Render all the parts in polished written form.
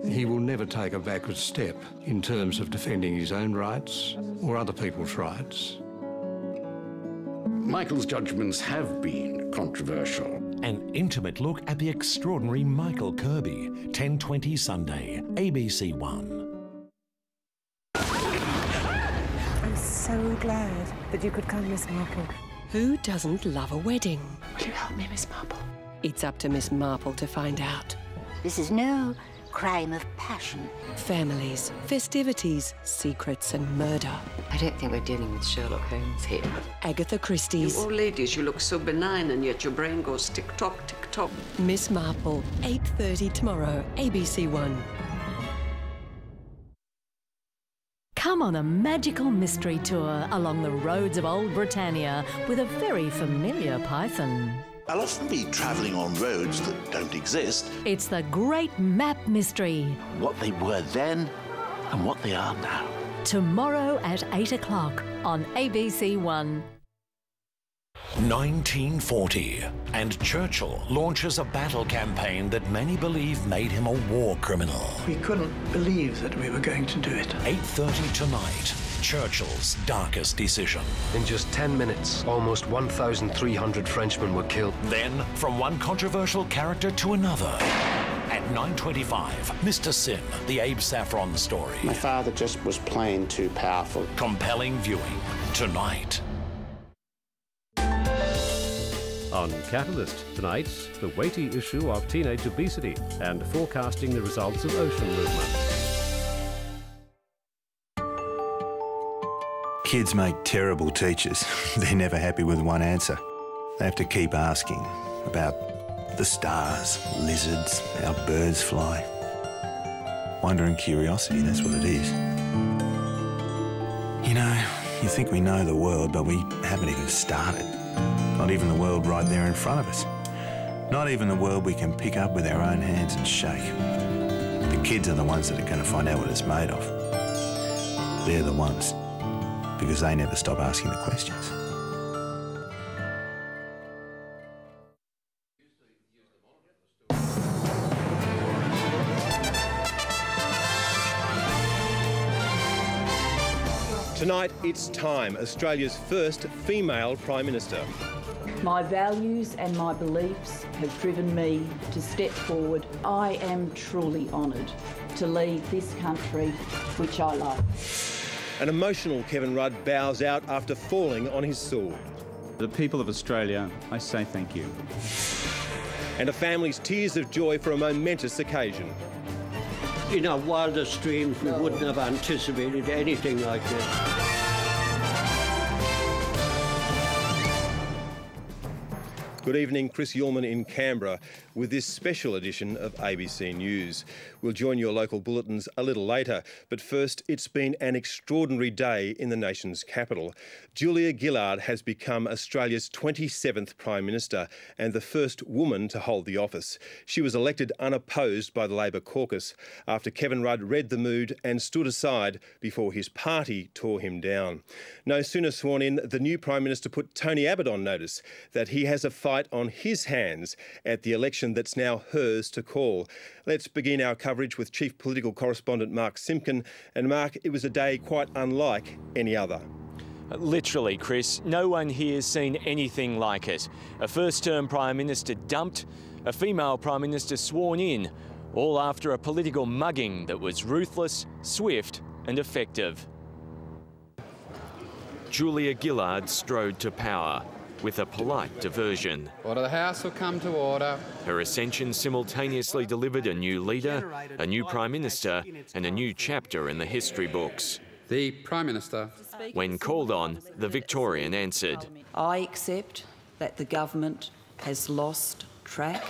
He will never take a backward step in terms of defending his own rights or other people's rights. Michael's judgments have been controversial. An intimate look at the extraordinary Michael Kirby, 10:20 Sunday, ABC One. I'm so glad that you could come, Miss Marple. Who doesn't love a wedding? Will you help me, Miss Marple? It's up to Miss Marple to find out. This is no crime of passion. Families, festivities, secrets and murder. I don't think we're dealing with Sherlock Holmes here. Agatha Christie's. You old ladies, you look so benign and yet your brain goes tick-tock, tick-tock. Miss Marple, 8:30 tomorrow, ABC One. Come on a magical mystery tour along the roads of old Britannia with a very familiar python. I'll often be travelling on roads that don't exist. It's the Great Map Mystery. What they were then and what they are now. Tomorrow at 8 o'clock on ABC One. 1940, and Churchill launches a battle campaign that many believe made him a war criminal. We couldn't believe that we were going to do it. 8:30 tonight, Churchill's darkest decision. In just 10 minutes, almost 1,300 Frenchmen were killed. Then, from one controversial character to another. At 9:25, Mr. Sin, the Abe Saffron story. My father just was plain too powerful. Compelling viewing tonight. On Catalyst tonight, the weighty issue of teenage obesity and forecasting the results of ocean movement. Kids make terrible teachers. They're never happy with one answer. They have to keep asking about the stars, lizards, how birds fly. Wonder and curiosity, that's what it is. You know, you think we know the world, but we haven't even started. Not even the world right there in front of us. Not even the world we can pick up with our own hands and shake. The kids are the ones that are going to find out what it's made of. They're the ones, because they never stop asking the questions. Tonight, it's time, Australia's first female Prime Minister. My values and my beliefs have driven me to step forward. I am truly honoured to lead this country, which I love. An emotional Kevin Rudd bows out after falling on his sword. The people of Australia, I say thank you. And a family's tears of joy for a momentous occasion. In our wildest dreams, we wouldn't have anticipated anything like this. Good evening, Chris Ullman in Canberra with this special edition of ABC News. We'll join your local bulletins a little later, but first, it's been an extraordinary day in the nation's capital. Julia Gillard has become Australia's 27th Prime Minister and the first woman to hold the office. She was elected unopposed by the Labor caucus after Kevin Rudd read the mood and stood aside before his party tore him down. No sooner sworn in, the new Prime Minister put Tony Abbott on notice that he has a fight on his hands at the election that's now hers to call. Let's begin our coverage with Chief Political Correspondent Mark Simpkin. And Mark, it was a day quite unlike any other. Literally, Chris, no one here has seen anything like it. A first-term Prime Minister dumped, a female Prime Minister sworn in, all after a political mugging that was ruthless, swift and effective. Julia Gillard strode to power with a polite diversion. Order the House will come to order. Her ascension simultaneously delivered a new leader, a new Prime Minister and a new chapter in the history books. The Prime Minister. When called on, the Victorian answered. I accept that the government has lost track.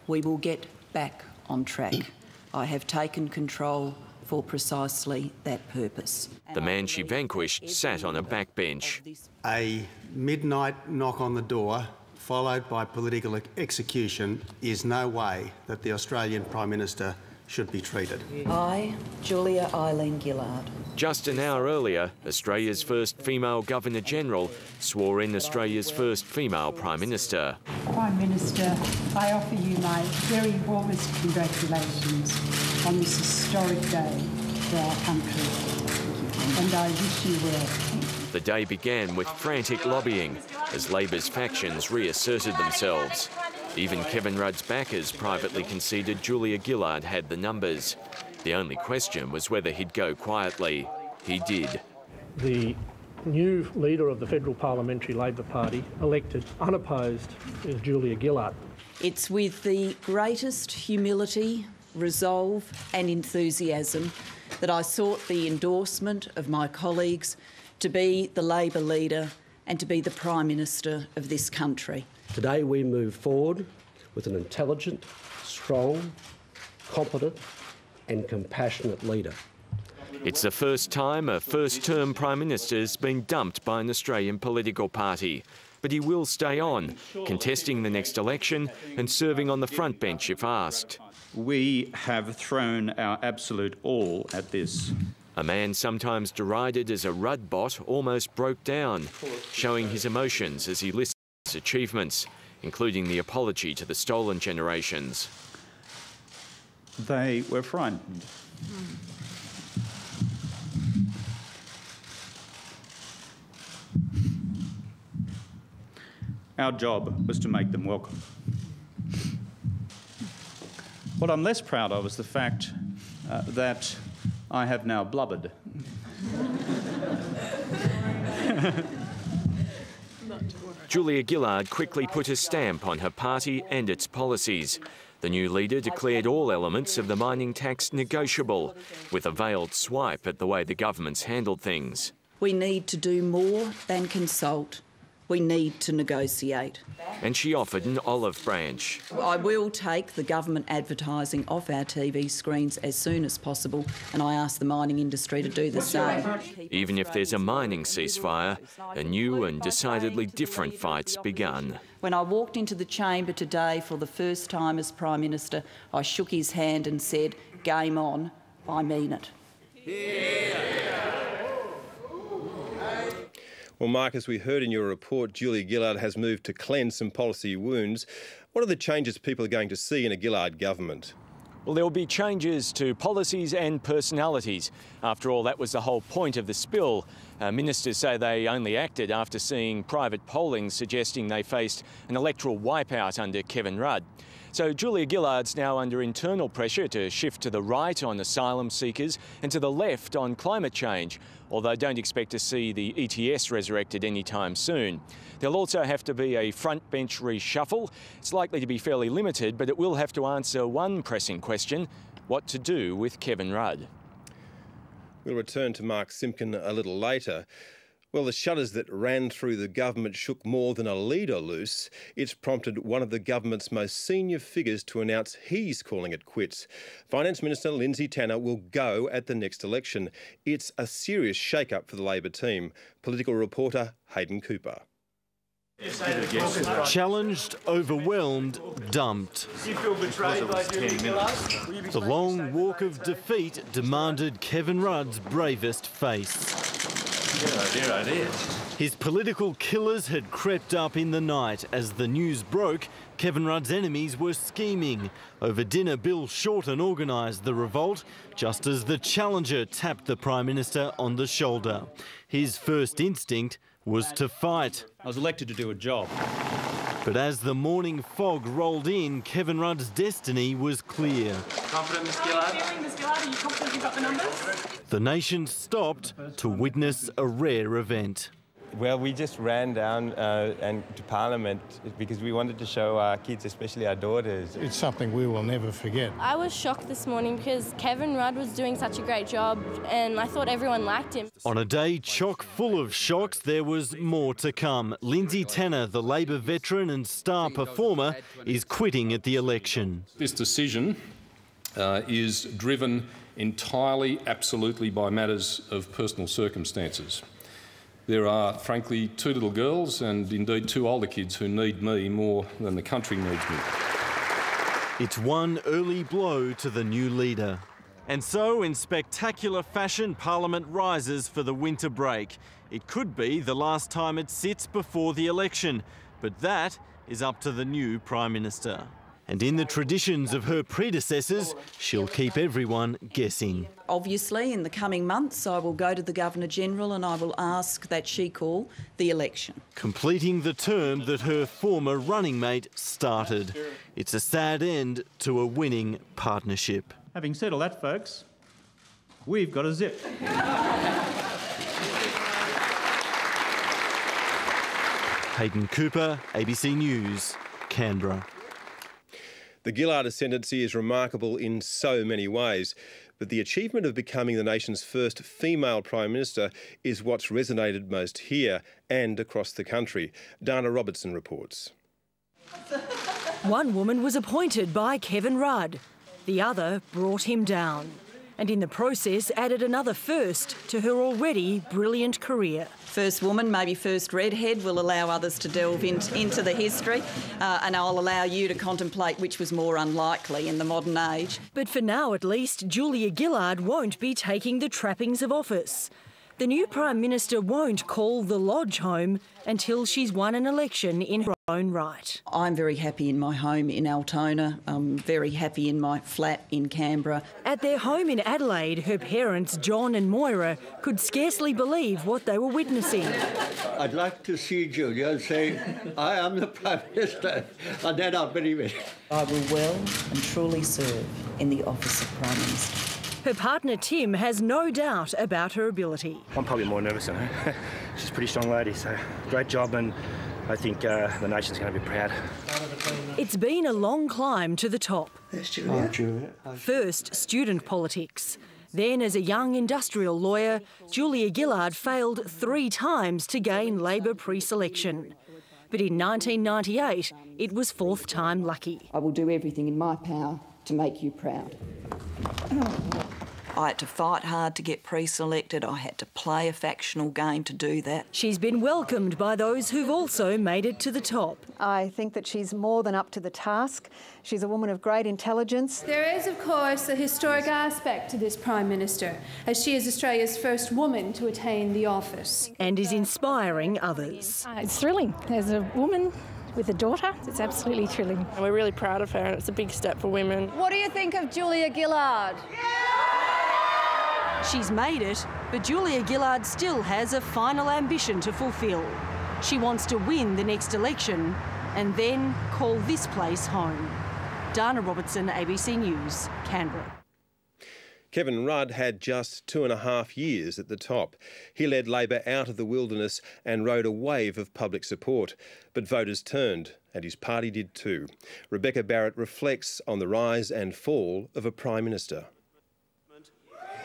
We will get back on track. I have taken control for precisely that purpose. The man she vanquished sat on a backbench. A midnight knock on the door, followed by political execution, is no way that the Australian Prime Minister should be treated. I, Julia Eileen Gillard. Just an hour earlier, Australia's first female Governor-General swore in Australia's first female Prime Minister. Prime Minister, I offer you my very warmest congratulations on this historic day for our country, and I wish you well. The day began with frantic lobbying as Labor's factions reasserted themselves. Even Kevin Rudd's backers privately conceded Julia Gillard had the numbers. The only question was whether he'd go quietly. He did. The new leader of the Federal Parliamentary Labor Party, elected unopposed, is Julia Gillard. It's with the greatest humility, resolve and enthusiasm that I sought the endorsement of my colleagues to be the Labor leader and to be the Prime Minister of this country. Today we move forward with an intelligent, strong, competent and compassionate leader. It's the first time a first-term Prime Minister's been dumped by an Australian political party. But he will stay on, contesting the next election and serving on the front bench if asked. We have thrown our absolute all at this. A man sometimes derided as a Rudd bot almost broke down, showing his emotions as he lists his achievements, including the apology to the stolen generations. They were frightened. Our job was to make them welcome. What I'm less proud of is the fact that I have now blubbered. Julia Gillard quickly put a stamp on her party and its policies. The new leader declared all elements of the mining tax negotiable, with a veiled swipe at the way the government's handled things. We need to do more than consult. We need to negotiate. And she offered an olive branch. I will take the government advertising off our TV screens as soon as possible, and I ask the mining industry to do the same. Even if there's a mining ceasefire, a new and decidedly different fight's begun. When I walked into the chamber today for the first time as Prime Minister, I shook his hand and said, "Game on, I mean it." Well, Mark, as we heard in your report, Julia Gillard has moved to cleanse some policy wounds. What are the changes people are going to see in a Gillard government? Well, there will be changes to policies and personalities. After all, that was the whole point of the spill. Ministers say they only acted after seeing private polling suggesting they faced an electoral wipeout under Kevin Rudd. So Julia Gillard's now under internal pressure to shift to the right on asylum seekers and to the left on climate change, although don't expect to see the ETS resurrected anytime soon. There'll also have to be a front bench reshuffle. It's likely to be fairly limited, but it will have to answer one pressing question: what to do with Kevin Rudd. We'll return to Mark Simpkin a little later. Well, the shudders that ran through the government shook more than a leader loose. It's prompted one of the government's most senior figures to announce he's calling it quits. Finance Minister Lindsay Tanner will go at the next election. It's a serious shake-up for the Labor team. Political reporter Hayden Cooper. Challenged, overwhelmed, dumped. You feel betrayed by Julia Gillard? The long walk of defeat demanded Kevin Rudd's bravest face. Dear, dear. His political killers had crept up in the night. As the news broke, Kevin Rudd's enemies were scheming. Over dinner, Bill Shorten organised the revolt, just as the challenger tapped the Prime Minister on the shoulder. His first instinct was to fight. I was elected to do a job. But as the morning fog rolled in, Kevin Rudd's destiny was clear. Confident, Ms Gillard? How are you feeling, Ms Gillard? Are you confident you got the numbers? The nation stopped to witness a rare event. Well, we just ran down to Parliament because we wanted to show our kids, especially our daughters. It's something we will never forget. I was shocked this morning because Kevin Rudd was doing such a great job and I thought everyone liked him. On a day chock full of shocks, there was more to come. Lindsay Tanner, the Labor veteran and star performer, is quitting at the election. This decision is driven entirely, absolutely by matters of personal circumstances. There are, frankly, 2 little girls and indeed 2 older kids who need me more than the country needs me. It's one early blow to the new leader. And so, in spectacular fashion, Parliament rises for the winter break. It could be the last time it sits before the election, but that is up to the new Prime Minister. And in the traditions of her predecessors, she'll keep everyone guessing. Obviously, in the coming months, I will go to the Governor-General and I will ask that she call the election. Completing the term that her former running mate started. It's a sad end to a winning partnership. Having said all that, folks, we've got a zip. Hayden Cooper, ABC News, Canberra. The Gillard ascendancy is remarkable in so many ways, but the achievement of becoming the nation's first female Prime Minister is what's resonated most here and across the country. Dana Robertson reports. One woman was appointed by Kevin Rudd. The other brought him down, and in the process added another first to her already brilliant career. First woman, maybe first redhead, will allow others to delve into the history, and I'll allow you to contemplate which was more unlikely in the modern age. But for now at least, Julia Gillard won't be taking the trappings of office. The new Prime Minister won't call the Lodge home until she's won an election in her own right. I'm very happy in my home in Altona. I'm very happy in my flat in Canberra. At their home in Adelaide, her parents, John and Moira, could scarcely believe what they were witnessing. I'd like to see Julia and say, I am the Prime Minister, and then I'll believe it. I will well and truly serve in the office of Prime Minister. Her partner Tim has no doubt about her ability. I'm probably more nervous than her. She's a pretty strong lady, so great job, and I think the nation's going to be proud. It's been a long climb to the top. There's Julia. First, student politics. Then, as a young industrial lawyer, Julia Gillard failed 3 times to gain Labor pre-selection. But in 1998, it was 4th time lucky. I will do everything in my power to make you proud. I had to fight hard to get pre-selected. I had to play a factional game to do that. She's been welcomed by those who've also made it to the top. I think that she's more than up to the task. She's a woman of great intelligence. There is, of course, a historic aspect to this Prime Minister, as she is Australia's first woman to attain the office. And is inspiring others. It's thrilling. As a woman with a daughter, it's absolutely thrilling. And we're really proud of her, and it's a big step for women. What do you think of Julia Gillard? She's made it, but Julia Gillard still has a final ambition to fulfil. She wants to win the next election and then call this place home. Dana Robertson, ABC News, Canberra. Kevin Rudd had just 2.5 years at the top. He led Labor out of the wilderness and rode a wave of public support. But voters turned, and his party did too. Rebecca Barrett reflects on the rise and fall of a Prime Minister.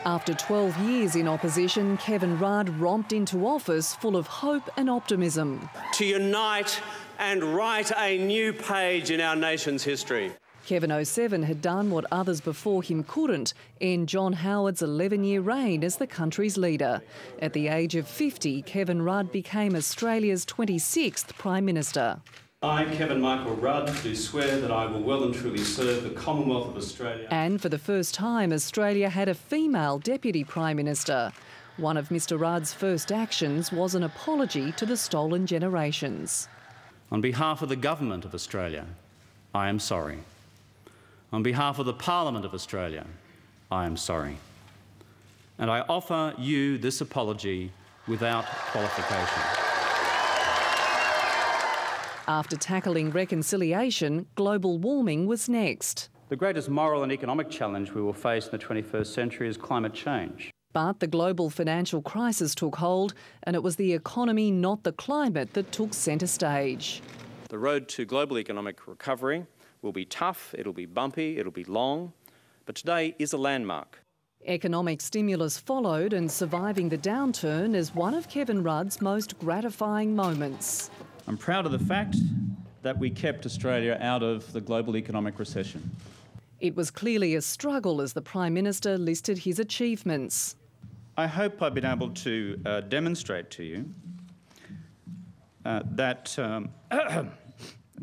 After 12 years in opposition, Kevin Rudd romped into office full of hope and optimism. To unite and write a new page in our nation's history. Kevin 07 had done what others before him couldn't, end John Howard's 11-year reign as the country's leader. At the age of 50, Kevin Rudd became Australia's 26th Prime Minister. I, Kevin Michael Rudd, do swear that I will well and truly serve the Commonwealth of Australia. And for the first time, Australia had a female Deputy Prime Minister. One of Mr Rudd's first actions was an apology to the stolen generations. On behalf of the Government of Australia, I am sorry. On behalf of the Parliament of Australia, I am sorry. And I offer you this apology without qualification. After tackling reconciliation, global warming was next. The greatest moral and economic challenge we will face in the 21st century is climate change. But the global financial crisis took hold, and it was the economy, not the climate, that took centre stage. The road to global economic recovery will be tough, it'll be bumpy, it'll be long, but today is a landmark. Economic stimulus followed, and surviving the downturn is one of Kevin Rudd's most gratifying moments. I'm proud of the fact that we kept Australia out of the global economic recession. It was clearly a struggle as the Prime Minister listed his achievements. I hope I've been able to demonstrate to you that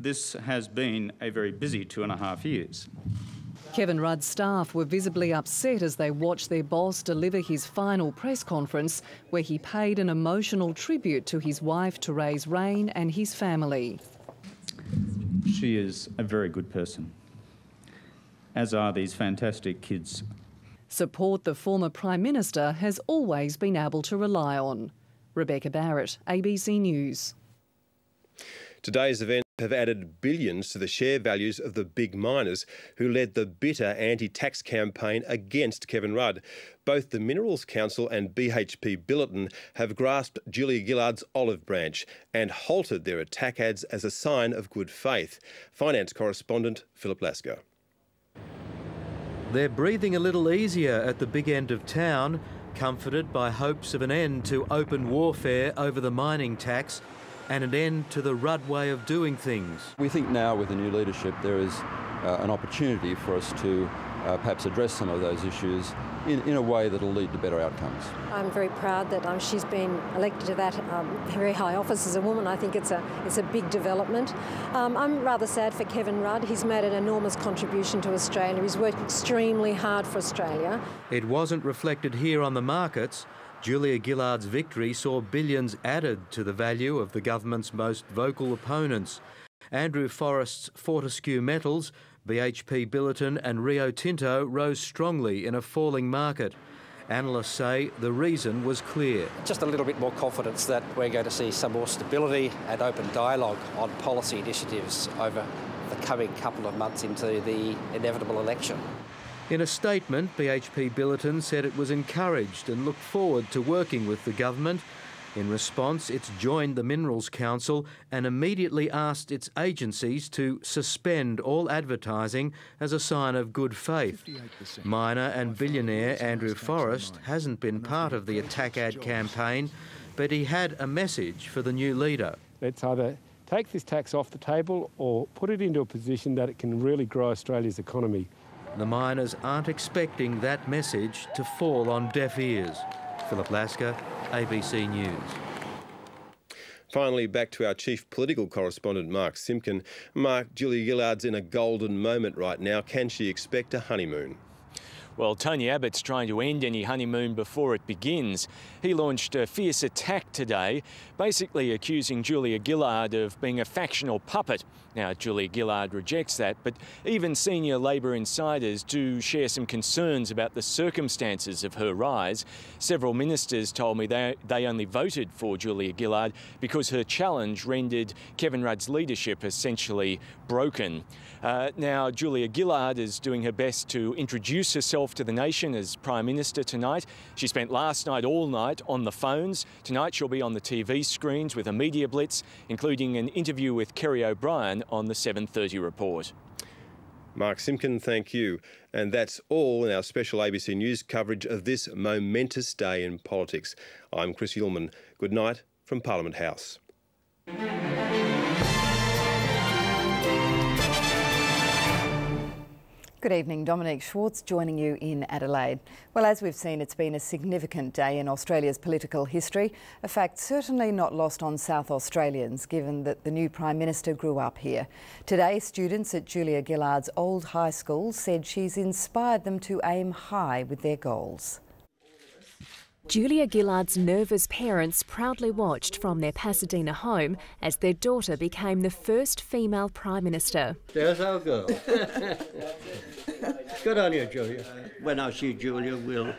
This has been a very busy 2.5 years. Kevin Rudd's staff were visibly upset as they watched their boss deliver his final press conference, where he paid an emotional tribute to his wife, Therese Rain, and his family. She is a very good person, as are these fantastic kids. Support the former Prime Minister has always been able to rely on. Rebecca Barrett, ABC News. Today's events have added billions to the share values of the big miners who led the bitter anti-tax campaign against Kevin Rudd. Both the Minerals Council and BHP Billiton have grasped Julia Gillard's olive branch and halted their attack ads as a sign of good faith. Finance correspondent Philip Lasker. They're breathing a little easier at the big end of town, comforted by hopes of an end to open warfare over the mining tax and an end to the Rudd way of doing things. We think now with the new leadership there is an opportunity for us to perhaps address some of those issues in a way that will lead to better outcomes. I'm very proud that she's been elected to that very high office as a woman. I think it's a big development. I'm rather sad for Kevin Rudd. He's made an enormous contribution to Australia. He's worked extremely hard for Australia. It wasn't reflected here on the markets. Julia Gillard's victory saw billions added to the value of the government's most vocal opponents. Andrew Forrest's Fortescue Metals, BHP Billiton and Rio Tinto rose strongly in a falling market. Analysts say the reason was clear. Just a little bit more confidence that we're going to see some more stability and open dialogue on policy initiatives over the coming couple of months into the inevitable election. In a statement, BHP Billiton said it was encouraged and looked forward to working with the government. In response, it's joined the Minerals Council and immediately asked its agencies to suspend all advertising as a sign of good faith. Miner and billionaire Andrew Forrest hasn't been part of the attack ad campaign, but he had a message for the new leader. Let's either take this tax off the table or put it into a position that it can really grow Australia's economy. The miners aren't expecting that message to fall on deaf ears. Philip Lasker, ABC News. Finally, back to our chief political correspondent, Mark Simpkin. Mark, Julia Gillard's in a golden moment right now. Can she expect a honeymoon? Well, Tony Abbott's trying to end any honeymoon before it begins. He launched a fierce attack today, basically accusing Julia Gillard of being a factional puppet. Now, Julia Gillard rejects that, but even senior Labor insiders do share some concerns about the circumstances of her rise. Several ministers told me they only voted for Julia Gillard because her challenge rendered Kevin Rudd's leadership essentially broken. Now, Julia Gillard is doing her best to introduce herself to the nation as Prime Minister tonight. She spent last night all night on the phones. Tonight she'll be on the TV screens with a media blitz, including an interview with Kerry O'Brien on the 7:30 report. Mark Simpkin, thank you. And that's all in our special ABC News coverage of this momentous day in politics. I'm Chris Ullman. Good night from Parliament House. Good evening, Dominique Schwartz joining you in Adelaide. Well, as we've seen, it's been a significant day in Australia's political history, a fact certainly not lost on South Australians, given that the new Prime Minister grew up here. Today, students at Julia Gillard's old high school said she's inspired them to aim high with their goals. Julia Gillard's nervous parents proudly watched from their Pasadena home as their daughter became the first female Prime Minister. There's our girl. Good on you, Julia. When I see Julia, we'll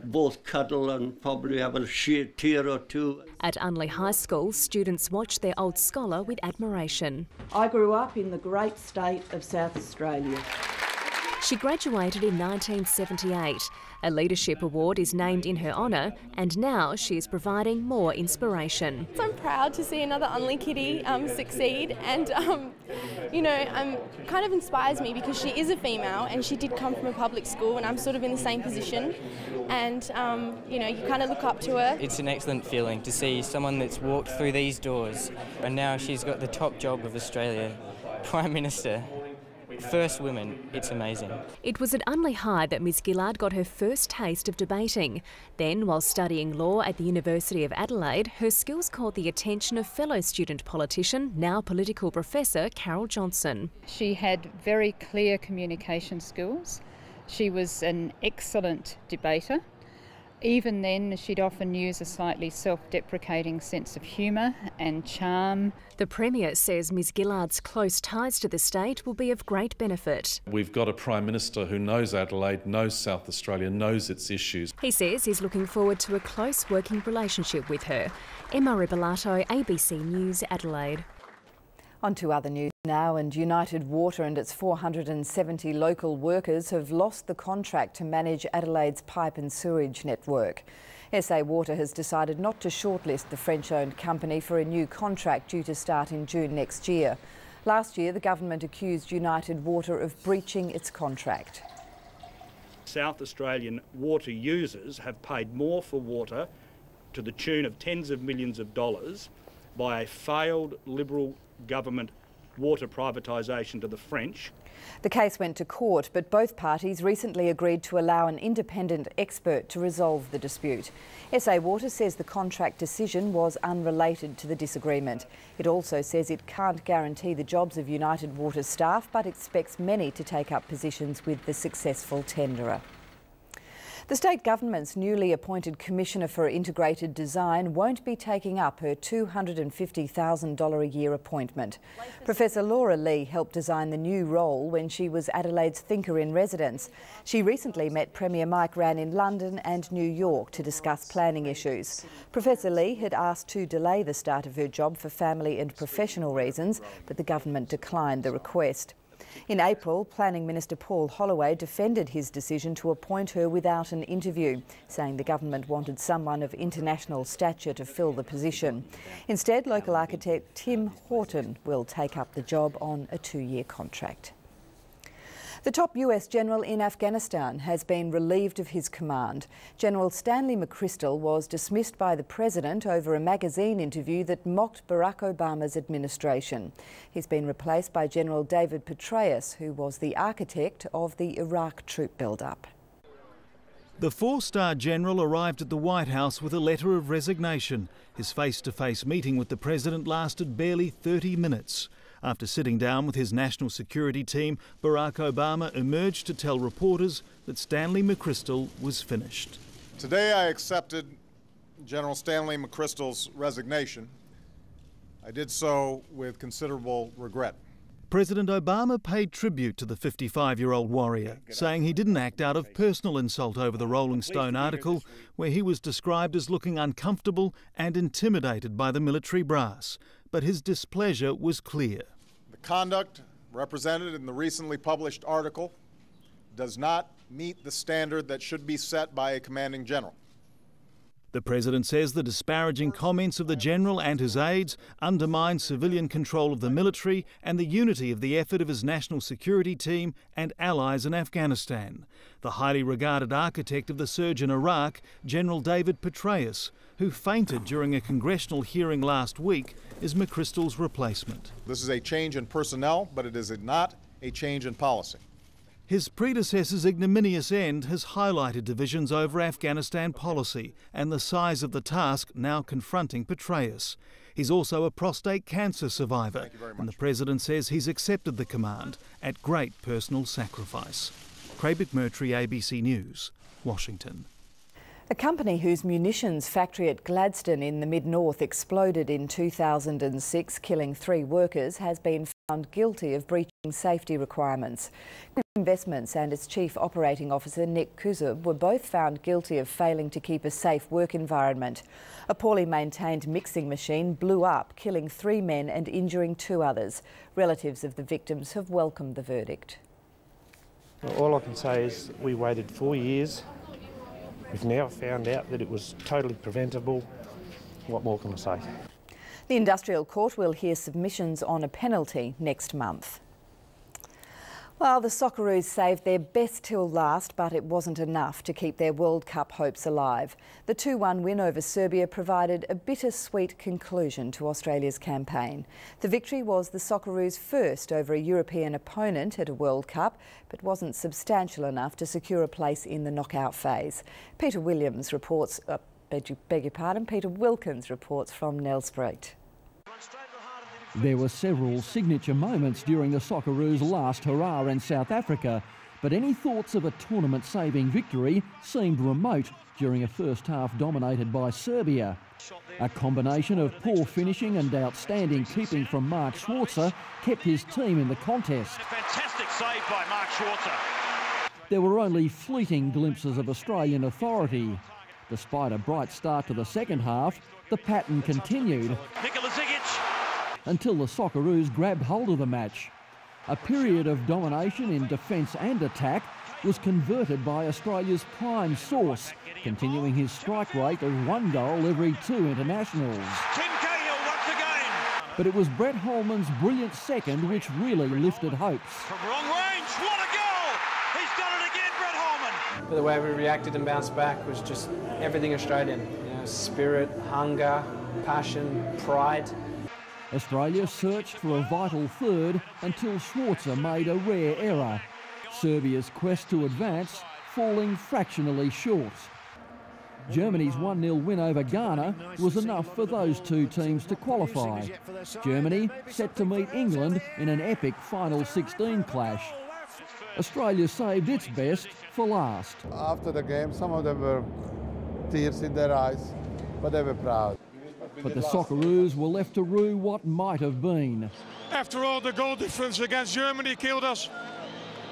both cuddle and probably have a tear or two. At Unley High School, students watched their old scholar with admiration. I grew up in the great state of South Australia. She graduated in 1978. A leadership award is named in her honour, and now she is providing more inspiration. So I'm proud to see another Unley kiddie succeed, and kind of inspires me because she is a female and she did come from a public school, and I'm sort of in the same position, and you kind of look up to her. It's an excellent feeling to see someone that's walked through these doors and now she's got the top job of Australia, Prime Minister. first women, it's amazing. It was at Unley High that Ms Gillard got her first taste of debating. Then, while studying law at the University of Adelaide, her skills caught the attention of fellow student politician, now political professor, Carol Johnson. She had very clear communication skills. She was an excellent debater. Even then, she'd often use a slightly self-deprecating sense of humour and charm. The Premier says Ms Gillard's close ties to the state will be of great benefit. We've got a Prime Minister who knows Adelaide, knows South Australia, knows its issues. He says he's looking forward to a close working relationship with her. Emma Ribalato, ABC News, Adelaide. On to other news now, and United Water and its 470 local workers have lost the contract to manage Adelaide's pipe and sewage network. SA Water has decided not to shortlist the French-owned company for a new contract due to start in June next year. Last year, the government accused United Water of breaching its contract. South Australian water users have paid more for water to the tune of tens of millions of dollars by a failed Liberal government water privatisation to the French. The case went to court, but both parties recently agreed to allow an independent expert to resolve the dispute. SA Water says the contract decision was unrelated to the disagreement. It also says it can't guarantee the jobs of United Water staff, but expects many to take up positions with the successful tenderer. The state government's newly appointed Commissioner for Integrated Design won't be taking up her $250,000 a year appointment. Professor Laura Lee helped design the new role when she was Adelaide's thinker in residence. She recently met Premier Mike Rann in London and New York to discuss planning issues. Professor Lee had asked to delay the start of her job for family and professional reasons, but the government declined the request. In April, Planning Minister Paul Holloway defended his decision to appoint her without an interview, saying the government wanted someone of international stature to fill the position. Instead, local architect Tim Horton will take up the job on a 2-year contract. The top US general in Afghanistan has been relieved of his command. General Stanley McChrystal was dismissed by the president over a magazine interview that mocked Barack Obama's administration. He's been replaced by General David Petraeus, who was the architect of the Iraq troop build-up. The 4-star general arrived at the White House with a letter of resignation. His face-to-face meeting with the president lasted barely 30 minutes. After sitting down with his national security team, Barack Obama emerged to tell reporters that Stanley McChrystal was finished. Today I accepted General Stanley McChrystal's resignation. I did so with considerable regret. President Obama paid tribute to the 55-year-old warrior, saying he didn't act out of personal insult over the Rolling Stone article, where he was described as looking uncomfortable and intimidated by the military brass. But his displeasure was clear. The conduct represented in the recently published article does not meet the standard that should be set by a commanding general. The president says the disparaging comments of the general and his aides undermine civilian control of the military and the unity of the effort of his national security team and allies in Afghanistan. The highly regarded architect of the surge in Iraq, General David Petraeus, who fainted during a congressional hearing last week, is McChrystal's replacement. This is a change in personnel, but it is not a change in policy. His predecessor's ignominious end has highlighted divisions over Afghanistan policy and the size of the task now confronting Petraeus. He's also a prostate cancer survivor, and the president says he's accepted the command at great personal sacrifice. Craig McMurtry, ABC News, Washington. A company whose munitions factory at Gladstone in the mid-north exploded in 2006, killing 3 workers, has been found guilty of breaching safety requirements. Investments and its chief operating officer, Nick Kuzub, were both found guilty of failing to keep a safe work environment. A poorly maintained mixing machine blew up, killing 3 men and injuring 2 others. Relatives of the victims have welcomed the verdict. All I can say is we waited 4 years. We've now found out that it was totally preventable. What more can I say? The Industrial Court will hear submissions on a penalty next month. Well, Well, the Socceroos saved their best till last, but it wasn't enough to keep their World Cup hopes alive. The 2-1 win over Serbia provided a bittersweet conclusion to Australia's campaign. The victory was the Socceroos' first over a European opponent at a World Cup, but wasn't substantial enough to secure a place in the knockout phase. Peter Wilkins reports from Nelspruit. There were several signature moments during the Socceroos' last hurrah in South Africa, but any thoughts of a tournament-saving victory seemed remote during a first half dominated by Serbia. A combination of poor finishing and outstanding keeping from Mark Schwarzer kept his team in the contest. A fantastic save by Mark Schwarzer. There were only fleeting glimpses of Australian authority. Despite a bright start to the second half, the pattern continued until the Socceroos grabbed hold of the match. A period of domination in defence and attack was converted by Australia's prime source, continuing his strike rate of 1 goal every 2 internationals. But it was Brett Holman's brilliant second which really lifted hopes. From wrong range, what a goal! He's done it again, Brett Holman! The way we reacted and bounced back was just everything Australian. You know, spirit, hunger, passion, pride. Australia searched for a vital third until Schwarzer made a rare error. Serbia's quest to advance falling fractionally short. Germany's 1-0 win over Ghana was enough for those two teams to qualify. Germany set to meet England in an epic final 16 clash. Australia saved its best for last. After the game, some of them were tears in their eyes, but they were proud. But the Socceroos were left to rue what might have been. After all, the goal difference against Germany killed us.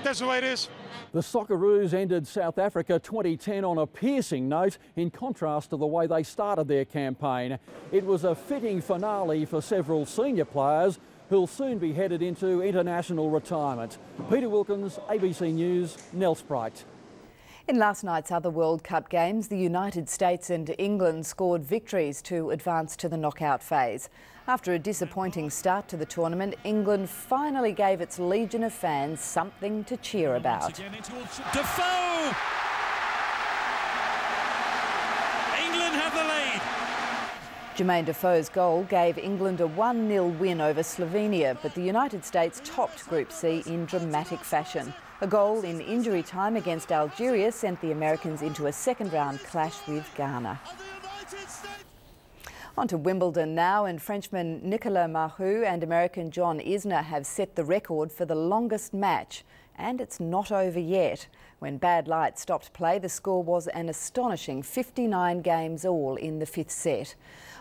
That's the way it is. The Socceroos ended South Africa 2010 on a piercing note, in contrast to the way they started their campaign. It was a fitting finale for several senior players who'll soon be headed into international retirement. Peter Wilkins, ABC News, Nelspruit. In last night's other World Cup games, the United States and England scored victories to advance to the knockout phase. After a disappointing start to the tournament, England finally gave its legion of fans something to cheer about. Defoe! England have the lead. Jermaine Defoe's goal gave England a 1-0 win over Slovenia, but the United States topped Group C in dramatic fashion. A goal in injury time against Algeria sent the Americans into a second-round clash with Ghana. On to Wimbledon now, and Frenchman Nicolas Mahut and American John Isner have set the record for the longest match. And it's not over yet. When bad light stopped play, the score was an astonishing 59 games all in the fifth set.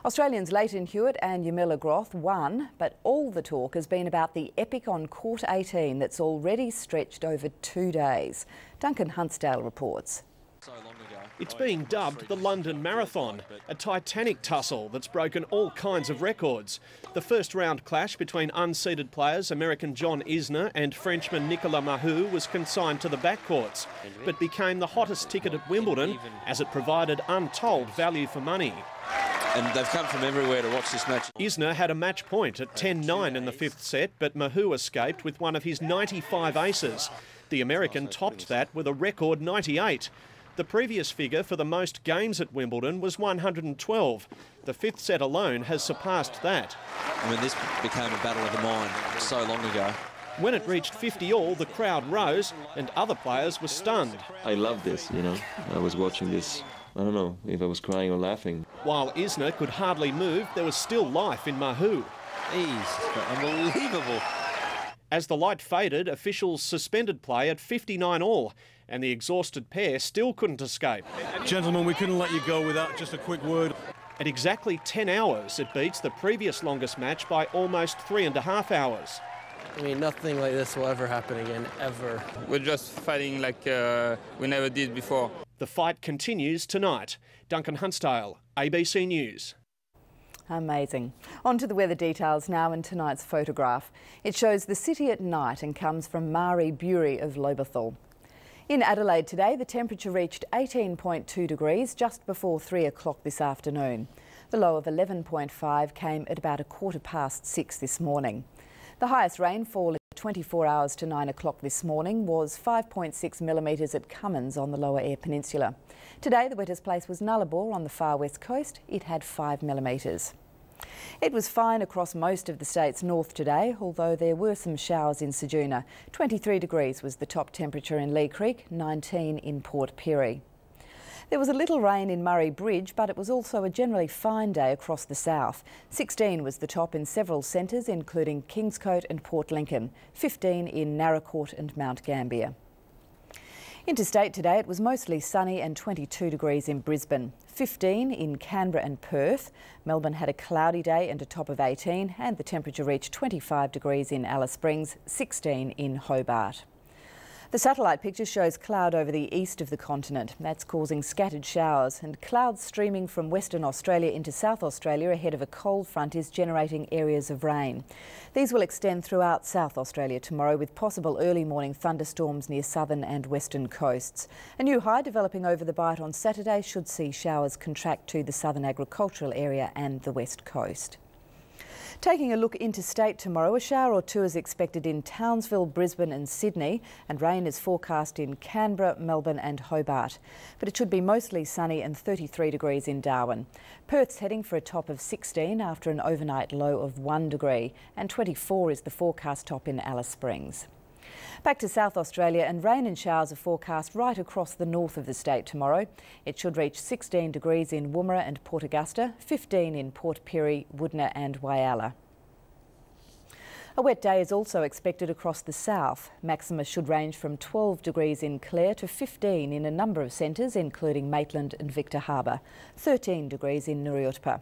Australians Leighton Hewitt and Yamila Groth won, but all the talk has been about the epic on Court 18 that's already stretched over 2 days. Duncan Huntsdale reports. It's being dubbed the London Marathon, a titanic tussle that's broken all kinds of records. The first round clash between unseeded players American John Isner and Frenchman Nicolas Mahut was consigned to the backcourts, but became the hottest ticket at Wimbledon as it provided untold value for money. And they've come from everywhere to watch this match. Isner had a match point at 10-9 in the fifth set, but Mahut escaped with one of his 95 aces. The American topped that with a record 98. The previous figure for the most games at Wimbledon was 112. The fifth set alone has surpassed that. I mean, this became a battle of the mind so long ago. When it reached 50 all, the crowd rose and other players were stunned. I love this, you know. I was watching this, I don't know if I was crying or laughing. While Isner could hardly move, there was still life in Mahut. Unbelievable. As the light faded, officials suspended play at 59 all, and the exhausted pair still couldn't escape. Gentlemen, we couldn't let you go without just a quick word. At exactly 10 hours, it beats the previous longest match by almost 3.5 hours. I mean, nothing like this will ever happen again, ever. We're just fighting like we never did before. The fight continues tonight. Duncan Huntsdale, ABC News. Amazing. On to the weather details now and tonight's photograph. It shows the city at night and comes from Mari Bury of Lobethal. In Adelaide today, the temperature reached 18.2 degrees just before 3 o'clock this afternoon. The low of 11.5 came at about 6:15 this morning. The highest rainfall 24 hours to 9 o'clock this morning was 5.6 millimetres at Cummins on the Lower Eyre Peninsula. Today the wettest place was Nullarbor on the far west coast. It had 5 millimetres. It was fine across most of the state's north today, although there were some showers in Ceduna. 23 degrees was the top temperature in Lee Creek, 19 in Port Pirie. There was a little rain in Murray Bridge, but it was also a generally fine day across the south. 16 was the top in several centres, including Kingscote and Port Lincoln, 15 in Narracourt and Mount Gambier. Interstate today, it was mostly sunny and 22 degrees in Brisbane, 15 in Canberra and Perth. Melbourne had a cloudy day and a top of 18, and the temperature reached 25 degrees in Alice Springs, 16 in Hobart. The satellite picture shows cloud over the east of the continent. That's causing scattered showers, and clouds streaming from Western Australia into South Australia ahead of a cold front is generating areas of rain. These will extend throughout South Australia tomorrow, with possible early morning thunderstorms near southern and western coasts. A new high developing over the Bight on Saturday should see showers contract to the southern agricultural area and the west coast. Taking a look interstate tomorrow, a shower or two is expected in Townsville, Brisbane and Sydney, and rain is forecast in Canberra, Melbourne and Hobart. But it should be mostly sunny and 33 degrees in Darwin. Perth's heading for a top of 16 after an overnight low of 1 degree, and 24 is the forecast top in Alice Springs. Back to South Australia, and rain and showers are forecast right across the north of the state tomorrow. It should reach 16 degrees in Woomera and Port Augusta, 15 in Port Pirie, Woodner and Whyalla. A wet day is also expected across the south. Maxima should range from 12 degrees in Clare to 15 in a number of centres, including Maitland and Victor Harbour, 13 degrees in Nuriutpa.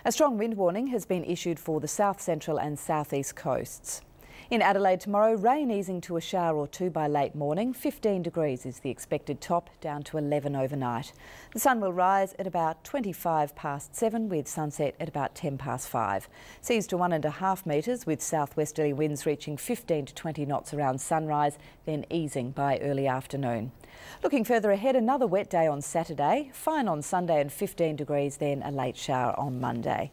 A strong wind warning has been issued for the south central and southeast coasts. In Adelaide tomorrow, rain easing to a shower or two by late morning. 15 degrees is the expected top, down to 11 overnight. The sun will rise at about 25 past 7 with sunset at about 10 past 5. Seas to 1.5 metres with southwesterly winds reaching 15 to 20 knots around sunrise, then easing by early afternoon. Looking further ahead, another wet day on Saturday, fine on Sunday and 15 degrees, then a late shower on Monday.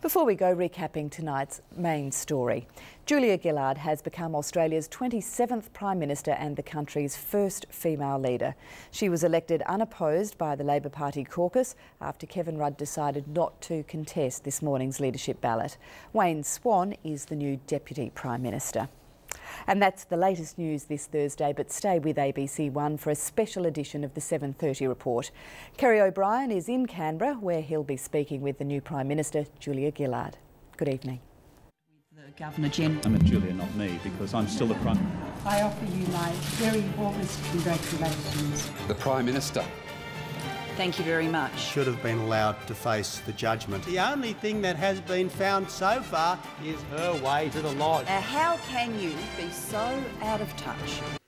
Before we go, recapping tonight's main story. Julia Gillard has become Australia's 27th Prime Minister and the country's first female leader. She was elected unopposed by the Labor Party caucus after Kevin Rudd decided not to contest this morning's leadership ballot. Wayne Swan is the new Deputy Prime Minister. And that's the latest news this Thursday, but stay with ABC One for a special edition of the 7:30 report. Kerry O'Brien is in Canberra, where he'll be speaking with the new Prime Minister, Julia Gillard. Good evening. The Governor-General. I'm a Julia, not me, because I'm still the Prime. I offer you my very warmest congratulations. The Prime Minister. Thank you very much. Should have been allowed to face the judgment. The only thing that has been found so far is her way to the lodge. How can you be so out of touch?